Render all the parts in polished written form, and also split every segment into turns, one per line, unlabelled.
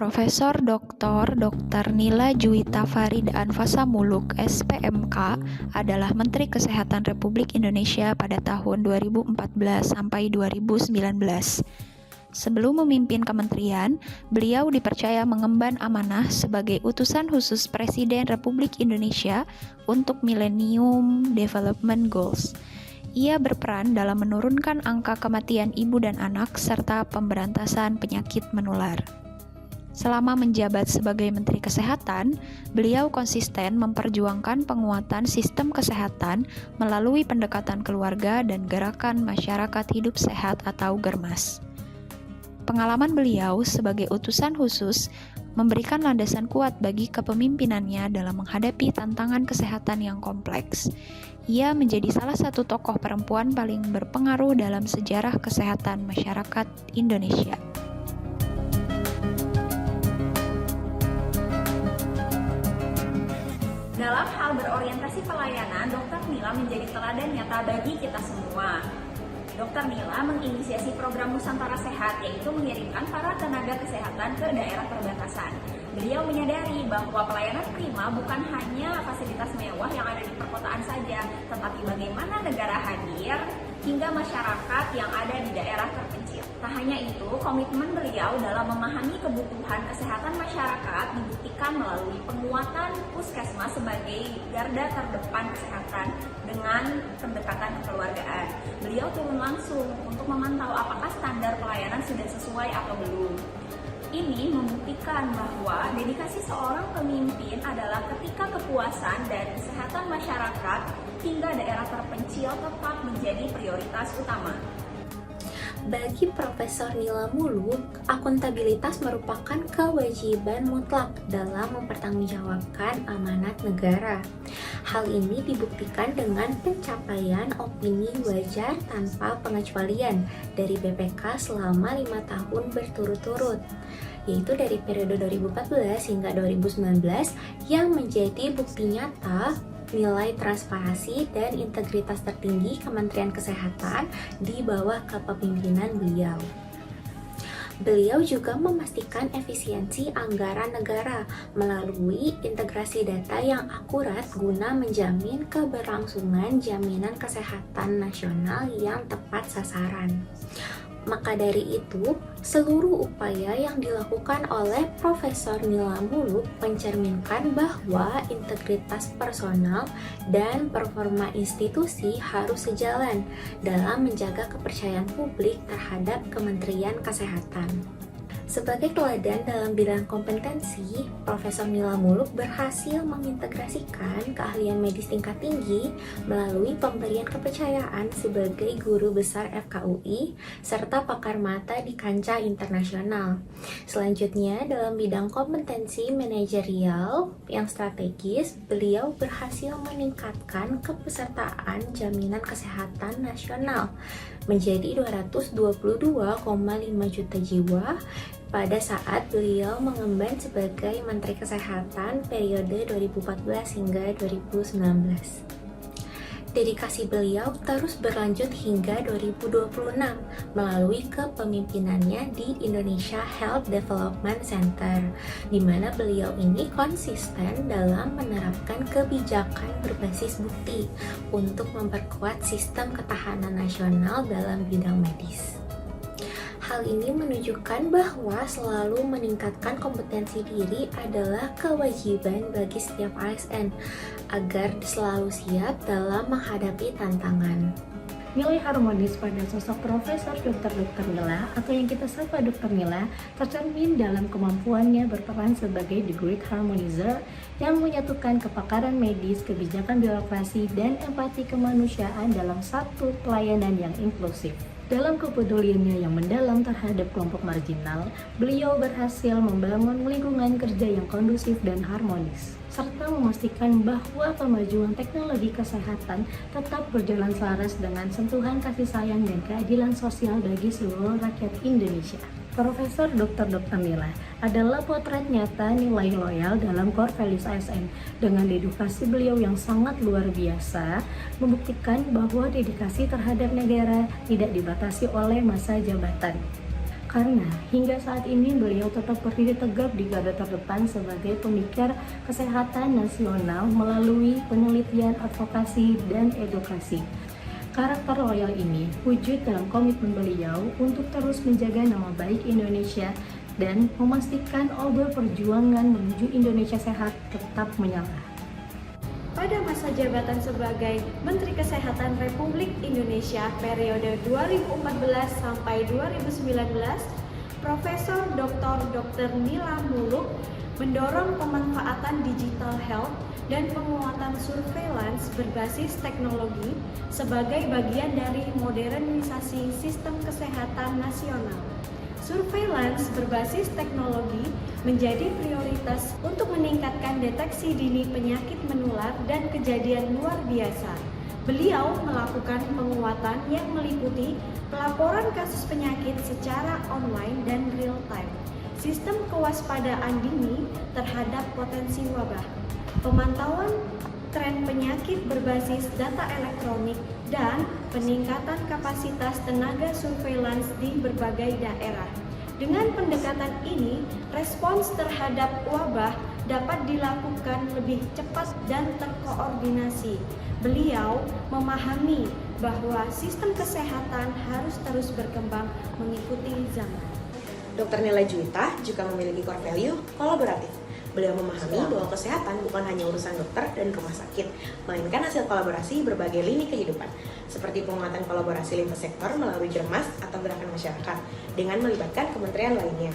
Profesor Dr. Nila Juwita Farida Anfasa Muluk, SPMK, adalah Menteri Kesehatan Republik Indonesia pada tahun 2014 sampai 2019. Sebelum memimpin kementerian, beliau dipercaya mengemban amanah sebagai utusan khusus Presiden Republik Indonesia untuk Millennium Development Goals. Ia berperan dalam menurunkan angka kematian ibu dan anak serta pemberantasan penyakit menular. Selama menjabat sebagai Menteri Kesehatan, beliau konsisten memperjuangkan penguatan sistem kesehatan melalui pendekatan keluarga dan gerakan masyarakat hidup sehat atau Germas. Pengalaman beliau sebagai utusan khusus memberikan landasan kuat bagi kepemimpinannya dalam menghadapi tantangan kesehatan yang kompleks. Ia menjadi salah satu tokoh perempuan paling berpengaruh dalam sejarah kesehatan masyarakat Indonesia.
Dalam hal berorientasi pelayanan, Dr. Nila menjadi teladan nyata bagi kita semua. Dr. Nila menginisiasi program Nusantara Sehat, yaitu mengirimkan para tenaga kesehatan ke daerah perbatasan. Beliau menyadari bahwa pelayanan prima bukan hanya fasilitas mewah yang ada di perkotaan saja, tetapi bagaimana negara hadir hingga masyarakat yang ada di daerah terpencil. Tak hanya itu, komitmen beliau dalam memahami kebutuhan kesehatan masyarakat dibuktikan melalui penguatan puskesmas sebagai garda terdepan kesehatan dengan pendekatan kekeluargaan. Beliau turun langsung untuk memantau apakah standar pelayanan sudah sesuai atau belum. Ini membuktikan bahwa dedikasi seorang pemimpin adalah ketika kepuasan dan kesehatan masyarakat hingga daerah terpencil tetap menjadi prioritas utama.
Bagi Profesor Nila Muluk, akuntabilitas merupakan kewajiban mutlak dalam mempertanggungjawabkan amanat negara. Hal ini dibuktikan dengan pencapaian opini wajar tanpa pengecualian dari BPK selama 5 tahun berturut-turut, yaitu dari periode 2014 hingga 2019 yang menjadi bukti nyata nilai transparansi dan integritas tertinggi Kementerian Kesehatan di bawah kepemimpinan beliau. Beliau juga memastikan efisiensi anggaran negara melalui integrasi data yang akurat guna menjamin keberlangsungan jaminan kesehatan nasional yang tepat sasaran. Maka dari itu, seluruh upaya yang dilakukan oleh Profesor Nila Muluk mencerminkan bahwa integritas personal dan performa institusi harus sejalan dalam menjaga kepercayaan publik terhadap Kementerian Kesehatan. Sebagai teladan dalam bidang kompetensi, Profesor Nila Muluk berhasil mengintegrasikan keahlian medis tingkat tinggi melalui pemberian kepercayaan sebagai guru besar FKUI serta pakar mata di kancah internasional. Selanjutnya, dalam bidang kompetensi manajerial yang strategis, beliau berhasil meningkatkan kepesertaan jaminan kesehatan nasional menjadi 222,5 juta jiwa pada saat beliau mengemban sebagai Menteri Kesehatan periode 2014 hingga 2019. Dedikasi beliau terus berlanjut hingga 2026 melalui kepemimpinannya di Indonesia Health Development Center, di mana beliau ini konsisten dalam menerapkan kebijakan berbasis bukti untuk memperkuat sistem ketahanan nasional dalam bidang medis. Hal ini menunjukkan bahwa selalu meningkatkan kompetensi diri adalah kewajiban bagi setiap ASN agar selalu siap dalam menghadapi tantangan.
Nilai harmonis pada sosok Profesor Dr. Nila atau yang kita sapa Dr. Nila tercermin dalam kemampuannya berperan sebagai The Great Harmonizer yang menyatukan kepakaran medis, kebijakan birokrasi, dan empati kemanusiaan dalam satu pelayanan yang inklusif. Dalam kepeduliannya yang mendalam terhadap kelompok marginal, beliau berhasil membangun lingkungan kerja yang kondusif dan harmonis, serta memastikan bahwa kemajuan teknologi kesehatan tetap berjalan selaras dengan sentuhan kasih sayang dan keadilan sosial bagi seluruh rakyat Indonesia. Profesor Dr. Nila adalah potret nyata nilai loyal dalam core values ASN. Dengan dedikasi beliau yang sangat luar biasa, membuktikan bahwa dedikasi terhadap negara tidak dibatasi oleh masa jabatan. Karena hingga saat ini beliau tetap berdiri tegak di garda terdepan sebagai pemikir kesehatan nasional melalui penelitian, advokasi, dan edukasi. Karakter loyal ini wujud dalam komitmen beliau untuk terus menjaga nama baik Indonesia dan memastikan obor perjuangan menuju Indonesia sehat tetap menyala.
Pada masa jabatan sebagai Menteri Kesehatan Republik Indonesia periode 2014 sampai 2019, Profesor Dr. Nila Muluk mendorong pemanfaatan digital health dan penguatan surveillance berbasis teknologi sebagai bagian dari modernisasi sistem kesehatan nasional. Surveillance berbasis teknologi menjadi prioritas untuk meningkatkan deteksi dini penyakit menular dan kejadian luar biasa. Beliau melakukan penguatan yang meliputi pelaporan kasus penyakit secara online dan real time, sistem kewaspadaan dini terhadap potensi wabah, pemantauan tren penyakit berbasis data elektronik, dan peningkatan kapasitas tenaga surveillance di berbagai daerah. Dengan pendekatan ini, respons terhadap wabah dapat dilakukan lebih cepat dan terkoordinasi. Beliau memahami bahwa sistem kesehatan harus terus berkembang mengikuti zaman.
Dr. Nila Juwita juga memiliki core value kolaboratif. Beliau memahami bahwa kesehatan bukan hanya urusan dokter dan rumah sakit, melainkan hasil kolaborasi berbagai lini kehidupan, seperti penguatan kolaborasi lintas sektor melalui Germas atau gerakan masyarakat, dengan melibatkan kementerian lainnya.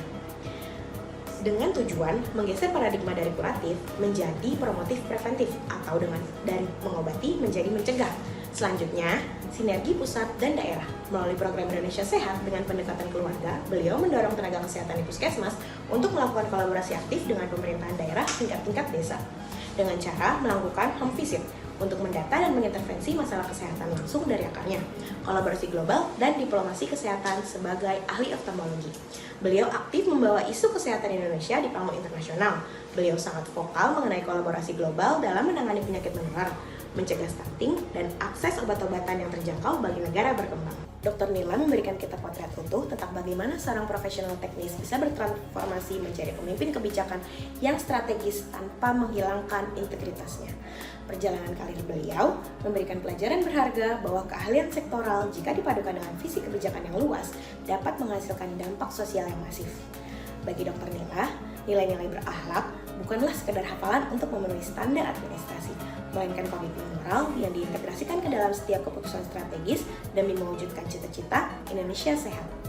Dengan tujuan menggeser paradigma dari kuratif menjadi promotif preventif, atau dari mengobati menjadi mencegah. Selanjutnya, sinergi pusat dan daerah. Melalui program Indonesia Sehat dengan pendekatan keluarga, beliau mendorong tenaga kesehatan di Puskesmas untuk melakukan kolaborasi aktif dengan pemerintahan daerah tingkat-tingkat desa dengan cara melakukan home visit untuk mendata dan mengintervensi masalah kesehatan langsung dari akarnya, kolaborasi global, dan diplomasi kesehatan sebagai ahli oftalmologi. Beliau aktif membawa isu kesehatan Indonesia di panggung internasional. Beliau sangat vokal mengenai kolaborasi global dalam menangani penyakit menular, mencegah stunting, dan akses obat-obatan yang terjangkau bagi negara berkembang. Dr. Nila memberikan kita potret utuh tentang bagaimana seorang profesional teknis bisa bertransformasi menjadi pemimpin kebijakan yang strategis tanpa menghilangkan integritasnya. Perjalanan karir beliau memberikan pelajaran berharga bahwa keahlian sektoral jika dipadukan dengan visi kebijakan yang luas dapat menghasilkan dampak sosial yang masif. Bagi Dr. Nila, nilai-nilai berakhlak bukanlah sekedar hafalan untuk memenuhi standar administrasi, melainkan komitmen moral yang diintegrasikan ke dalam setiap keputusan strategis demi mewujudkan cita-cita Indonesia sehat.